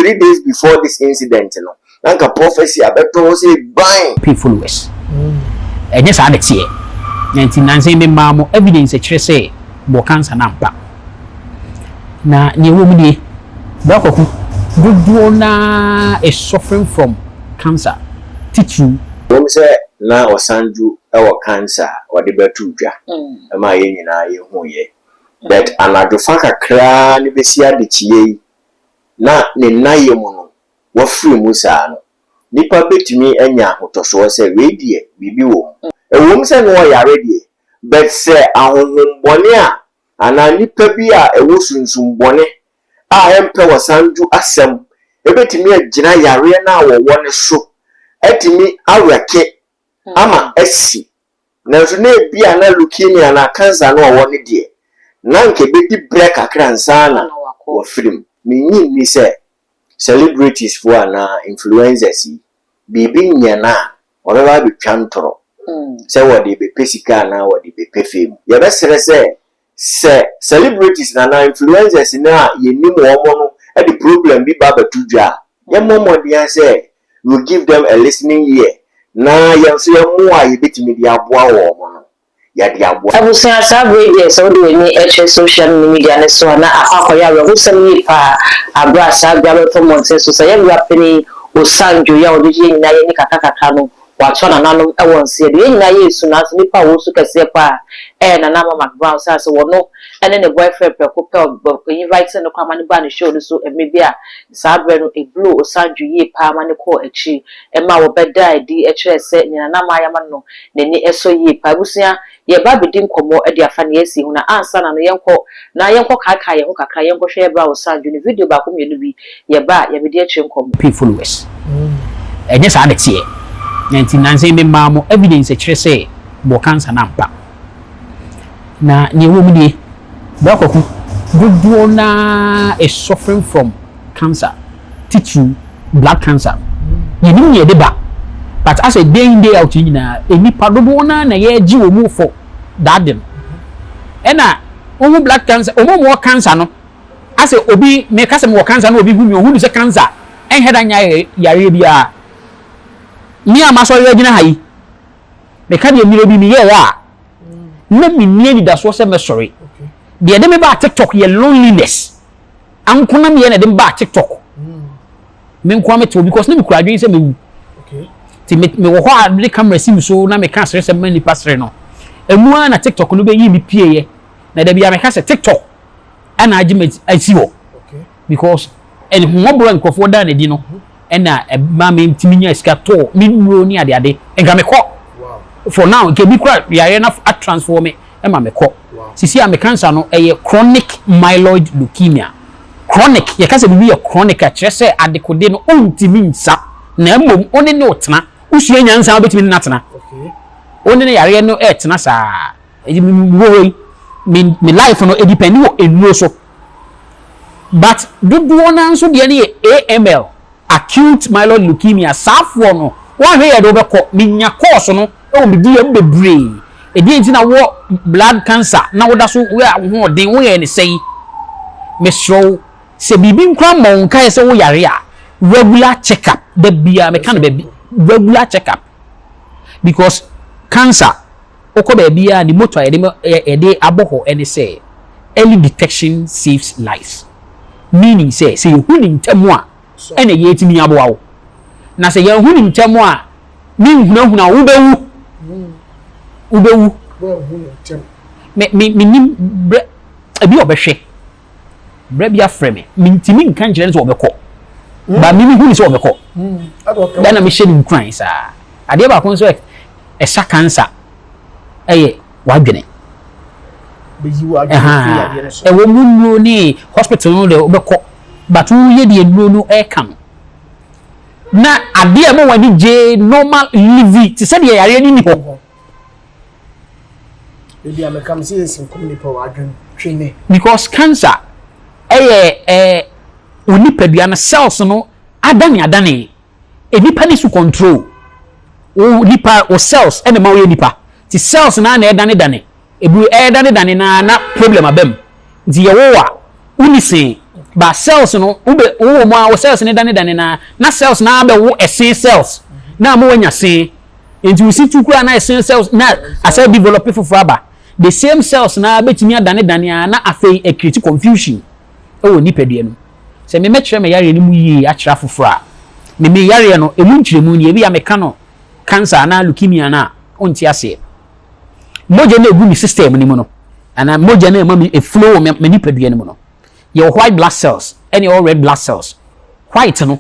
3 days before this incident, you know. Like a prophecy, I bet to say, buying people followers. And yes, I had it here. 1990 mamo evidence a chre say bo cancer nampa. Na ni wo mu die ba kwaku dodo na is suffering from cancer. Teach you. Wom say na Osanju ewo cancer or the betu dwa. E ma ye nyina ye hu ye. That anadofa kakra ni besia de chie na ne naye mu no wa free mu sa no. Nipa betumi anya hotoso say we die bibi wo. Ewom se no yare die but say ahohombone a ana nipa bi a ewo sunsumbone a empe Osanju asem ebetumi agina yare na wo ne so etimi awreke ama esi na so na bia na leukemia na cancer na wo ne die na nke bedi break akransa na wo film minyi ni say celebrities for na influencers bibi nyana oreba bi twantoro say what they be pesika na what they be fame ya besere say celebrities na influencers na ye nim wo no e the problem bi baba tudwa ya momo dia say you give them a listening ear na ya so ya mu a ye betimi dia aboa wo mo no ya dia aboa abusia sabre dia so do ni social media ne so na akoya we husam ni pa abra sabre aba to monse so say ya peni Osanju ya odiji nyina ye ni kakaka no watch na nanom e won se de nyina yesu na so nipa wo su kase pa na na Mcbrown say so wono ene ne boyfriend preko pe invite no kwa mani ba ne show no so maybe a sabre no e blow Osanju ye pa mani ko echi e ma wo beda di e kire se nyina na ma ya ma no neni eso ye pa busia ye ba bedi nkomo e de afa ne esi hu na ansa na no yenko kaka ye ho kakra yenko hwe bra Osanju ne video ba ko mienu bi ye ba ye bedi echi nkomo people followers and yes, I had it here. 1990 mamo evidence a chre say bo cancer nampa. Na ni wo mu die ba kwaku dodo na is suffering from cancer. Teach you blood cancer. You nim ye de ba. But as a day out nyina enipa dodo na ye gi wo mu for that dem. Ena wo blood cancer, wo cancer no. As a obi me ka se mo cancer no obi hu mi ohunu se cancer. En heda nya yare bia ni amaso ye gina hayi me ka de mire bi mi ye wa na mi nie ni da so se me sorry de de me ba TikTok ye loneliness ankona me ye na de ba TikTok me nko me to because na me kura dwen se me wu ti me wo ho a de camera si mi so na me ka sere se me ni pasre no emu na TikTok no be yi mi pie ye na da bia me ka se TikTok ana agiment asi wo because and mobile nkofo da na di no ena ma me ntiminya esika to mi nuro ni ade enga me ko for now ke bi kra ya na transform e ma me ko sisi a me cancer no chronic myeloid leukemia chronic ye ka se bi chronic a kire se adekode no ontimi nsa na mmom one ne otena usua nyansa obetimi na tena one ne yare no tena sa me life no e depend wo enuo so but do na nso de ne AML acute myeloid leukemia safo no one here do be ko minya course no e wo bidi am bebre e di nti na wo blood cancer na wo da so we ho den wo ye ne sei me show se bibi nkra mon kai se wo yare a regular checkup the bia me kan be regular checkup because cancer okoba bia ni motor e de aboho ene say early detection saves lives meaning say you huni ntemu a ene ye timi aboa wo na say ye huni ntemu a mi hunahuna wo bewu me nim abi obehwe bre bia frame me ntimi nkan kire nso obekọ ba mi huni so obekọ da na me hye ni kran sa ade ba kon so e sa cancer eye wadwene beyiwa ade so e wo mu ni hospital no de obekọ but wo ye de aduro no e kan na ade e mo wani je normal live ti se de yare ni ho ebi amekam se yesin community wadwen twene because cancer onipadua na cells no adane enipa ni su control o nipa o cells ene ma wo nipa ti cells na edane ebu edane na problem abem nti ye wo a unise ba cells no ube wo mo a cells ne dane na cells na be wo esen cells na mo wanya sen enti wo si tukura na esen cells na asa develop fufura ba the same cells na betimi adane na afei e create confusion e wo nipadua no se me mekyere me yare ni mu yi akira fufura me yare no emu nkyeremu ni ebi ya meka no cancer na leukemia na onti ase moje na egu ni system ni mu no ana moje na ma me flow me nipadua ni mu no your white blood cells and your red blood cells white no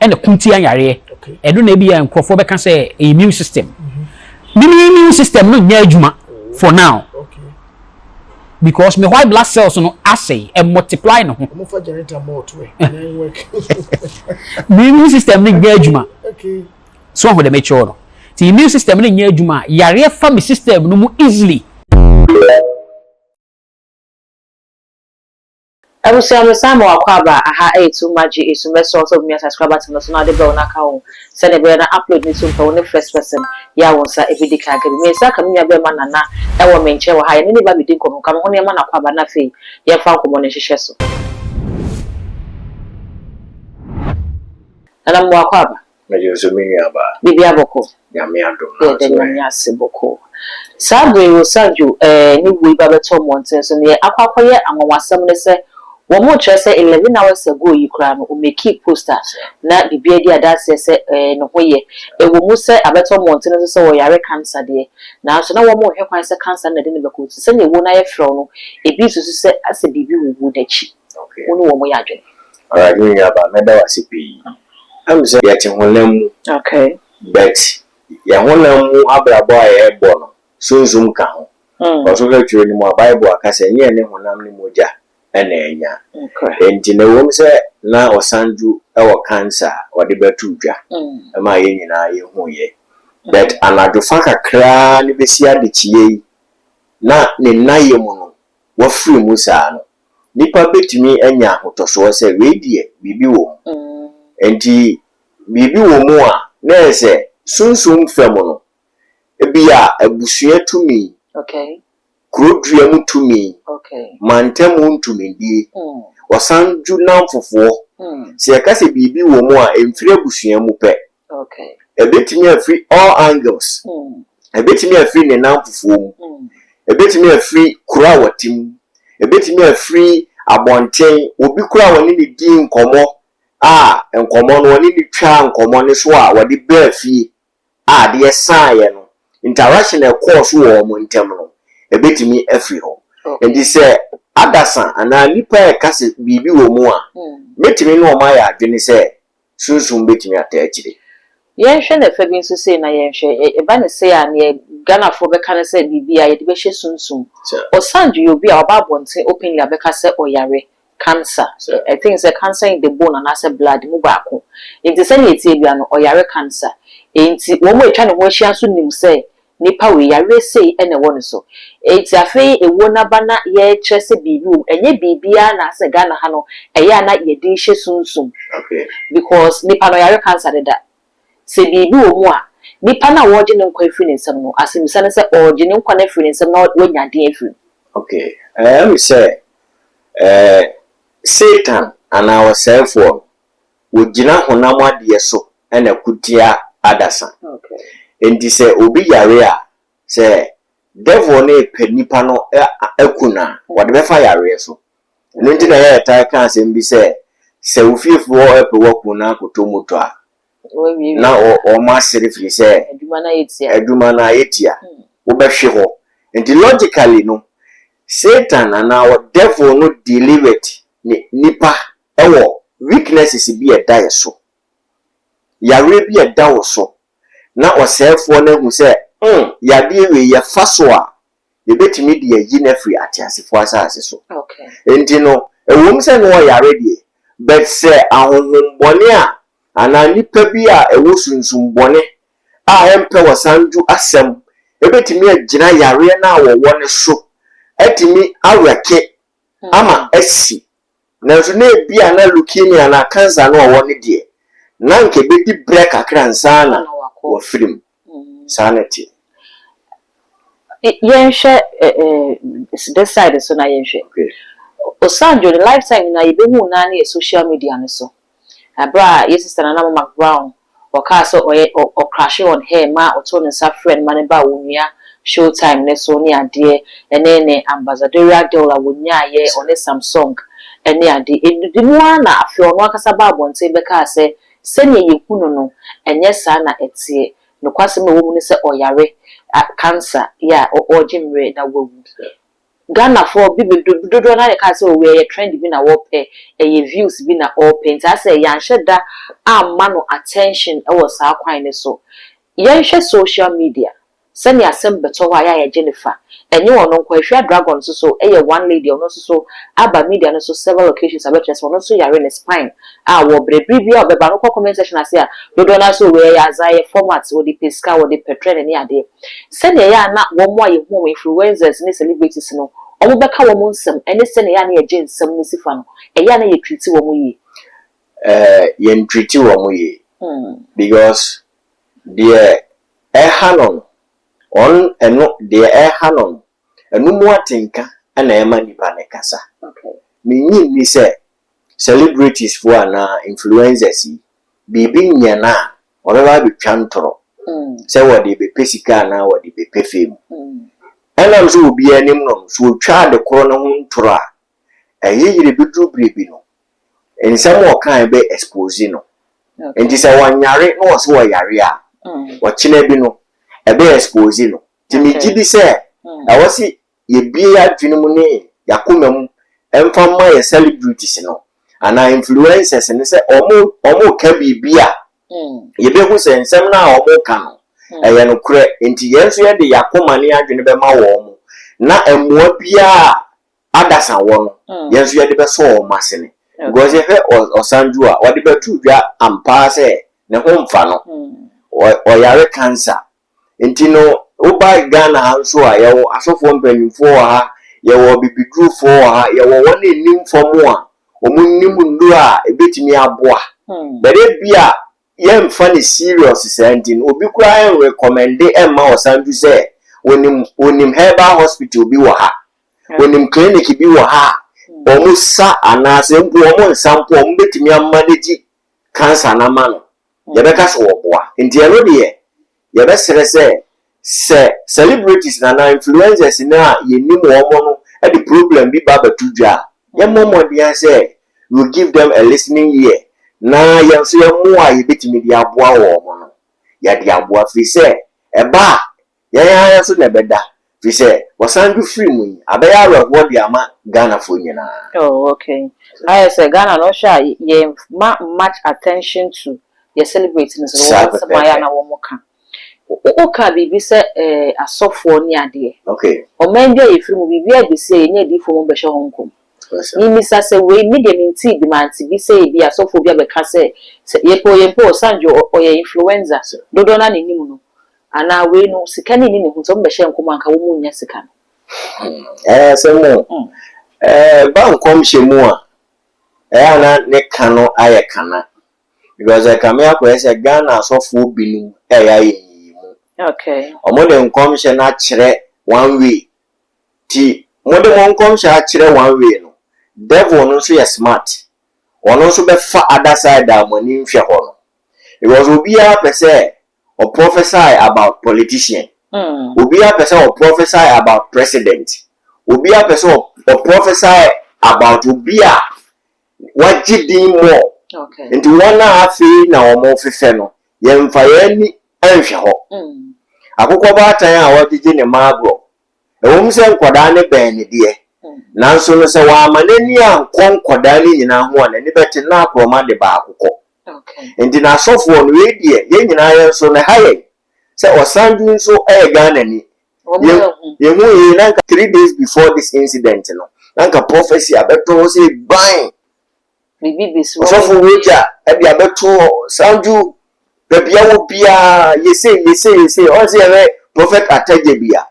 and the kunti anyare edo na ebi ya nkrofo be kan say immune system immune system no nya adwuma for now because my white blood cells no assay and multiply no mo fa generator more to it work immune system no nya adwuma so ho de mature no the immune system no nya adwuma yare fa me system no mu easily Abusiano Samo Akwaba aha too much is source of me subscribers to national de bell account send a better upload me soon for the first person ya won sa every day ka ga me sa kam nya be ma nana e wo me nche wo ha ne ba bi din ko kam ho ne ma na kwaba na fe ya fa ko mo ne hwehwe so ana mo akwaba me yo so mi aba bibi aboko ya me ado de nya se boko sabre Osanju ni wi ba beto monten so ne akwakoye anwawasam ne se wo mo chere say 11 hours ago yi kra no o make poster na bibia di adase se no hoye e wo mu se abeto monten so se wo yare cancer de na so na wo mo hwe kwan se cancer na de ne beko se ne wo na ye fro no e bi so se ase bibi wo dachi wo no wo mo ya dwen alright ni aba me da wasipi am say ya tinholam okay but ya honam abrabo aye bo no sunzum ka ho so ga tire ni mo bible akase nye ne honam ni moja ena enya enti na wo mse na Osanju ewo cancer ode betu dwa ma ye nyina ye hu ye that anadofa kakra ni besia de chie na ne naye mu no wa free mu sa no nipa betumi enya hotoso se redie bibi wo enti bibi wo mu a na se sunsum fam no ebia abusua tumi okay krodua mutumi okay mantemu ntumindie Osanju namfofo se yakase bibi wo mu a emfire abusua mu pe okay ebetimi afri all angles ebetimi afri ne namfofo mu ebetimi afri kura watim ebetimi afri abonten obi kura woni ni di nkomo nkomo no woni ni twa nkomo ne so a wodi ba fie de saaye no interaction e course wo mo ntem no ebetimi afri ho endi se adasa ana nipa e kase bibi wo mu a metimi no ma ya adwene se sunsun betimi ataachire yenhwe na fa bi nso sei na yenhwe e ba ne sei a ne Ghana fo be kan se bibi a ye de be hye sunsun Osanju yo bi a oba bonte openly abeka se oyare cancer I think it's a cancer in the bone and as a blood mu baako enti se ne tie bia no oyare cancer enti wo mo etwa ne ho hia so nim se nipa we yare sei ene wo ne so enti afei ewo na bana ye kire se bibi wo enye bibia na se Ghana ha no eya na ye de hye sunsun because nipa no yare cancer de da se bibi wo mu a nipa na wo je ne nkwa afiri nsem no asemisa ne se o je ne nkwa na afiri nsem na wo nya den afiri okay we say Satan and ourselves wo gina honam ade so ena kutia adasa okay enti se obi yare a se devil na panipa no akuna wode be fa yare so no nti na ya ta kan se mbi se ofiefo epe wakuna kotomoto a na o ma serifiri se aduma na yetia wo be hwe ho enti logically no Satan and our devil no delivered nipa ewo weaknesses bi e die so yare bi e da wo so na osefo na hu se yade we ye faso a ye betimi de yi na free atiasefo asase so okay enti no ewom se no yare de but se ahohombone a ana nipa bi a ewo sunsun bone a empe Osanju asem ebetimi agina yare na wo ne so etimi awreke ama esi na so na bia na leukemia na cancer na wo ne de na nke bedi break akransa na wo film sanity yenhwe this side so na yenhwe okay Osanju the lifetime na yebehu na na social media no so abra yes sister na Mcbrown or so or crash on hair ma or turn sa friend man ba wonia showtime ne so ni ade ene ambassadorial dollar wonia ye on Samsung ene ade the one na afi ono akasa ba bonte be ka se sene yekunu no enye sa na etie no kwase me wo mu ne se oyare cancer ya o jimre na wo Ghana for bibi dodo na ka say we trend bi na wo pe views bi na all paint I say yan hweda amma no attention e wo sa kwan ne so yan hwe social media sani asem beto wa ya Jennifer enye wono nkwa hwe dragon so one lady ono so aba media no so several occasions abetres wono so yare ne spine wo brebri a obeba no comment section ase a dodo na so we ya zaye format wo di pesca wo di petrol ne ade sani ya na wo mo aye hu influencers ne celebrities no omo beka wo mo nsem ene sani ya na ye gye nsem ne sifa no ya na ye treat wo mo yi ye treat wo mo yi because the hanon on eno de hanon enu mu atenka na ema nipa ne kasa okay minyi ni se celebrities for na influencers bibi nyana obeba bi twantoro se wodi be pesika na wodi be pefem ena so obi anim no so twa de koro no ntoro a eyire bidru brebi no ensam o kan be expose no enti se wanyare no so wayare a wachina bi no ebe expose no timi gibi se awasi ye bia adwene mu ne yakomam emfa ma ye celebrities no ana influencers ne se omo ka bibia ye be hu se ensem na omo ka no eye no kure enti yenso ye de yakoma ne adwene be ma wo mo na emua bia adasa wo no yenso ye de be so o masene because ye Osanju a wode be tu dwa ampa se ne ho mfa no o yare cancer enti no oba Ghana hanso a yewo asofo mpanyimfo ha yewo bibidrufo ha yewo wona enim fomo a omunnim ndu a ebetimi aboa bere bia ye mfa ne serious sending obi kura en recommend emma Osanju se onim herbal hospital bi wo ha onim clinic bi wo ha omusa anase mpo omo nsampo omo betimi amanage cancer na ma no yebeka so wo boa enti eno de yebesere se celebrities na influencers na yenim wo no e the problem bi baba tudwa ye momodian say you give them a listening ear na yenso ye mo a yebetimi dia aboa wo no ya dia aboa fi se eba ya so na beda fi se Osanju free mu abeya ro dia ama Ghana fo nyina oh okay I say Ghana no sha ye much attention to ye celebrating so what sama na wo mo ka oka bibi se asofo ni ade okay o menje efiri mu bibi a bi se nya di fo mo be hwe honkom ni misa se we media minti bi manti bi se bi asofo bi abeka se yepo Osanju o ye influencer dodo na ni nimu no ana we no sika ni ni hu so mo be hwe honkom anka wo mu nya sika se mo ba nkom hye mu a ana ne kano aye kana because kame akwa se Ghana asofo binu yaye okay omo de nkom hye na kire one way ti mo de nkom hye a kire one way no devil no so ye smart ono so be fa other side amani nhwe ho no because obi a pese or prophesy about politician obi a pese or prophesy about president obi a pese or prophesy about obi a wajidin mo okay nti wona afi na omo fefe no ye mfa ye ni anhwe ho akukọ ba tan a wajije ne maabro ewom se nkoda ne ben ne de nanso no se wa amanani a nkoda ne nyina ho na ne beti na akroma de ba akukọ okay ndi na sofo no we de ye nyina ye so ne haye se Osanju nso Ghana ni ye hu ye na 3 days before this incident no nanka prophecy abeto se ban bibi so sofo weja e bia beto Osanju bebia wo bia yese o se prophet atajebia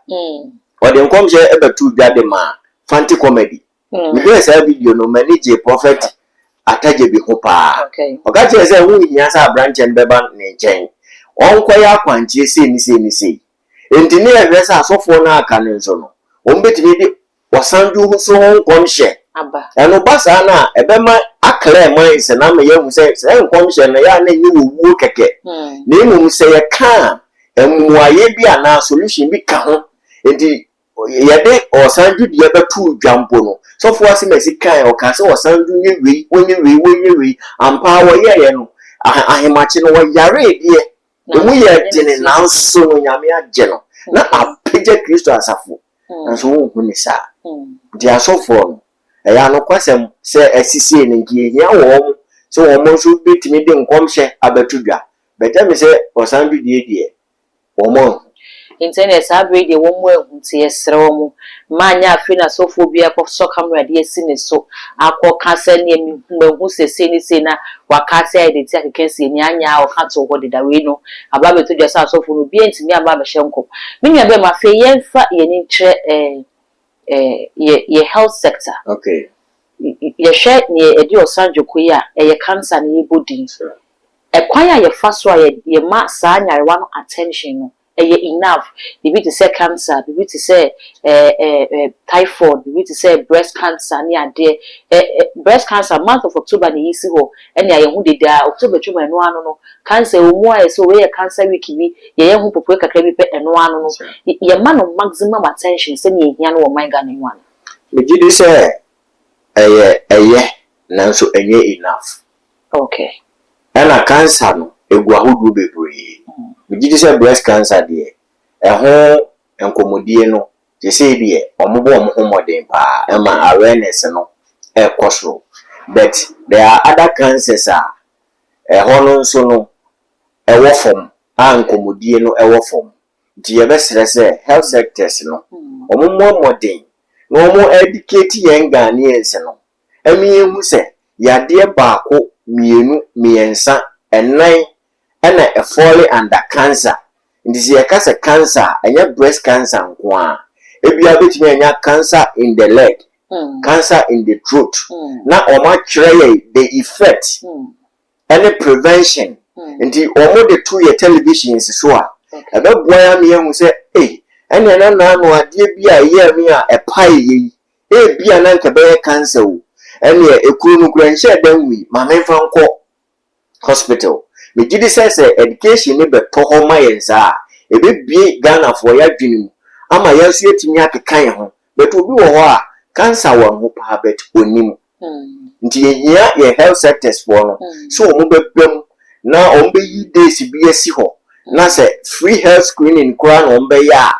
o de nkom je ebetu dwade ma fanti comedy we do say video no manage prophet atajebi ho pa o ga je say wu nya sa branch en beba ne nchen on kwaya kwanche se ni se enti ne ehwe sa asofo na aka ne nso no o mbetimi di Osanju so nkom hye aba eno basa na ebema akra man se na me yehu se nkomhye na ya na nyi wuwo keke na emum se ye ka emuaye bi ana solution bi ka ho enti yede Osanju de betu dwampo no so fo ase mesi kan o ka se Osanju nye wei ampa wo ye no ahemachi no wo yare die emu ye tene na so no nyame agye no na apegya Kristo asafo na so wo hu ni sa dia so fo no eya no kwasem se asisi ne nkie hia wo so wo mo so betimi de nkomhye abatudwa betem se Osanju die wo mo internet abrede wo mo ehunti esre wo mo manya afi na sofobia ko so camera de esi ne so akọ kasa ne mehu sese ni se na wakase edit akekensi ni anya o kato ho de da we no aba beto dwa sa sofo no bi entimi aba be hyenko menua be ma fe yemfa ye ni kire ye health sector okay ye hwe ni edi Osanju koya ye cancer ni body ekwanya ye fa so ye ma sa nyarewa no attention no enough. Maybe to say cancer, maybe to say typhoid, maybe to say breast cancer. Near there, breast cancer month of October ni isi ho. Any aye hu de da October chuma eno ano no. Cancer umwa so we cancer week bi ye hu popo kakra bi pe eno ano no. Ye ma no maximum attention se ni ehia no my Ghana wan. Me gidi say eye nanso enye enough. Okay. Ena cancer no egu ahodu bebree. Megidi say breast cancer de eho enkomodie no je say de omobo omhomoden pa ema awareness no ekosro but there are other cancers eho no so no ewo form enkomodie no ewo form di ye besere say health sectors no omomodin no omo educate young Ghanaians no emiyehu say yade baako mienu miensa enan and a fall under cancer. In this year, cancer, and your breast cancer, if you have it, cancer in the leg, cancer in the throat. Now, or much the effect, any prevention, until almost the 2-year television is so. A dog boy, I mean, who say, hey, and then no idea be a year me a pie, be an uncle cancer, and ye a cool grand share then we, my man from hospital. Me gidi say education ni beto ho mayensa e be bie Ghana for ya dwenu ama yanso yetimi akekan ho but obi wo ho a cancer wa ho pa bet onim nti yehia ye health sectors for no so omo bebem na ombe yi days bi asi ho na say free health screening kura na ombe ya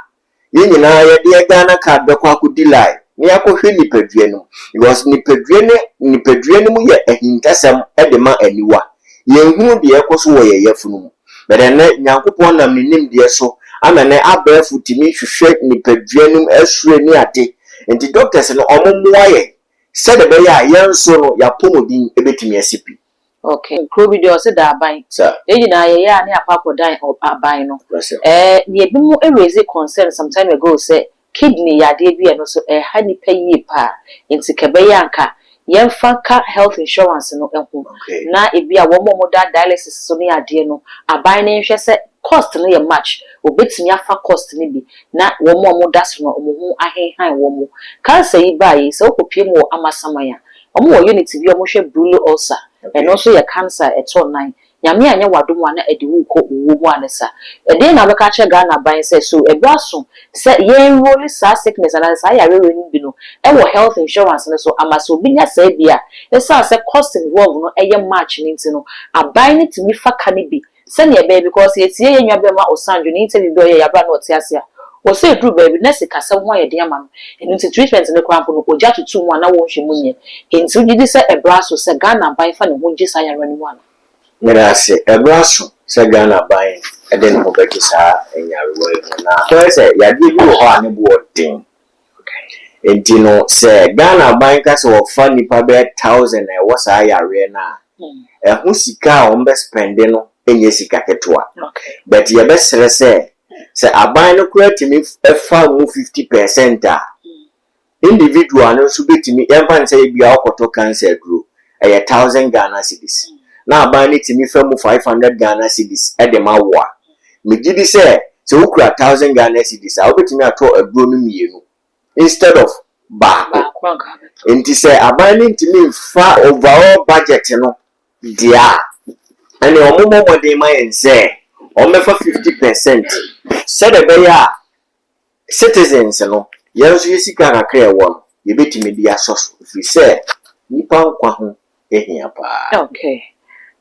ye nyina ye de Ghana card be kwa ku delay ni akohwe nipadue no because nipadue no mu ye ahintasem e de ma aniwa yenhu de ekoso wo ye yafunu but ene nyankopon nam nim de so amene abafu timi hwehwe nipaduanum asure ni ade enti doctors no omomwa ye se de be ya yenso no ya pomodin ebetimi asipi okay krobi de o se da aban ejina ye ya ne apapodan aban no ne ebimu raise concern some time ago say kidney ya de bi no so ha ni payi pa enti kebe ya nka yemfa health insurance no enho na ebia wo mo da dialysis so ne ade no aban ne hwe se cost no ye match obetimi afa cost ne bi na wo mo da so no mo ahehan wo mo cancer yi ba yi se okopie mo amasamaya omo wo unity bi omo hwe blue ulcer and also ye cancer eto 9 nyame anya wadom ana ade wo ko wo mu anesa ede na beka che Ghana ban se so ebraso se ye enroll sa sickness and sa ya rewe ni bi no e wo health insurance ne so amaso binya sa bia e sa se cost involved no eye match ni nti no aban ni timi faka ni bi se ne be because ye tie ye nwa be ma Osanju ni interview do ye ya bra na otiasia o se dru baby na se kasa ho ye de ama no enti treatment ne krampo no oja tutu mu ana wo hwe munye enti gidi se ebraso se Ghana ban fa ne ho gi sa ya rani mu ana Mirase ebraso se Ghana ban eden ho beki sa enyarewa na to se ya di bi ho ane bo odin enti no se Ghana ban ka se wo fa nipa be 1000 e wo sa yare na ho sika o mbe spend no enye sika ketwa but ye be sere se aban no kura timi efa mu 50% individual no so betimi emfa nse bia okoto cancer duro 1000 Ghana cedis na aban ni timi fa mu 500 Ghana cedis e de mawa me gidi se ukura 1000 Ghana cedis a obetimi ato aduro no mienu instead of baako enti sɛ aban ne ntimi fa overall budget no dia ane omomo modern ma yense omefa 50% said ebeya citizens no yenso yesika kakra ewo no yebetimi dia soso fi se nipa nkwa ho ehia pa. Okay.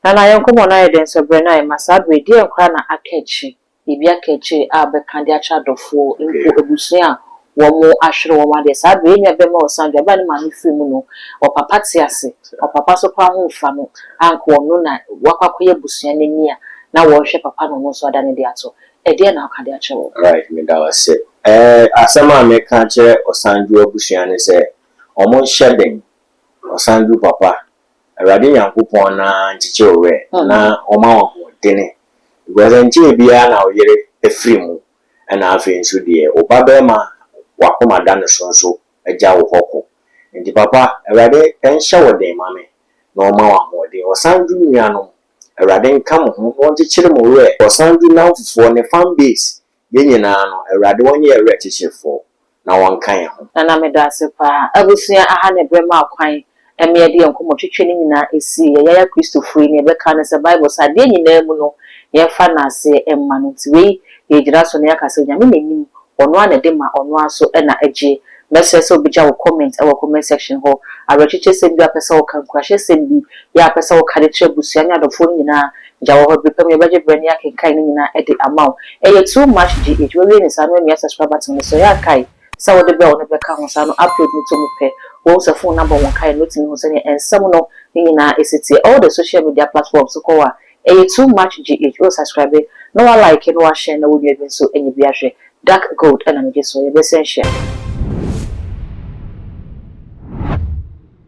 Na yenkomo na yeden so bre na masadwe die nkra na akachi bibia akachi abeka de acha dofo nko ebusua womo ahwere womo de sadwe nya be ma Osanju ba ne ma no firi mu no opapa te ase opapa so pa ho fa no anko no na wakwakoye busua nani a na wo hwe papa no no so ada ne de ato e de na aka de ache wo. Right, me da wase asema me ka che Osanju abusua ne se omo shedding Osanju papa Awurade Nyankopɔn na nchiche owe na oma wo dene because nche bia na oyere efiri mu na afi nso de obabema wakoma da no so agya wo hoko nti papa Awurade enhye wo den mame na oma wo de Osanju nuano Awurade nka mo ho won chichire mo we Osanju na mfufo ne fan base yenyina no Awurade wonye ewe chichefo na won kan ho na me da se pa abusua aha ne brema akwan eme de yankomo twetwe ni nyina esi ya Christopher ni be kan se Bible sa de nyina mu no ye fa na ase emma no tiwe ye gira so na yakase nyame nanim ono ana de ma ono aso na agye message so bija wo comment e wo comment section ho arochiche se bi apesa wo kan kwahye se bi ya apesa wo kade tre busua nya dofo nyina ja wo be pem ye beje brani akenkan ni nyina e de amount e ye too much gh we ni sa no me subscribe button so ya kai sa wo de be ono be ka ho sa no upload ni to mu pe wo se phone number won kai note ni ho se ni ensem no ni nyina esiti all the social media platforms so ko wa e ye too much gh wo subscribe no wa like no wa share na wo bi so enye bi ahwe dark gold and I'm just so you be share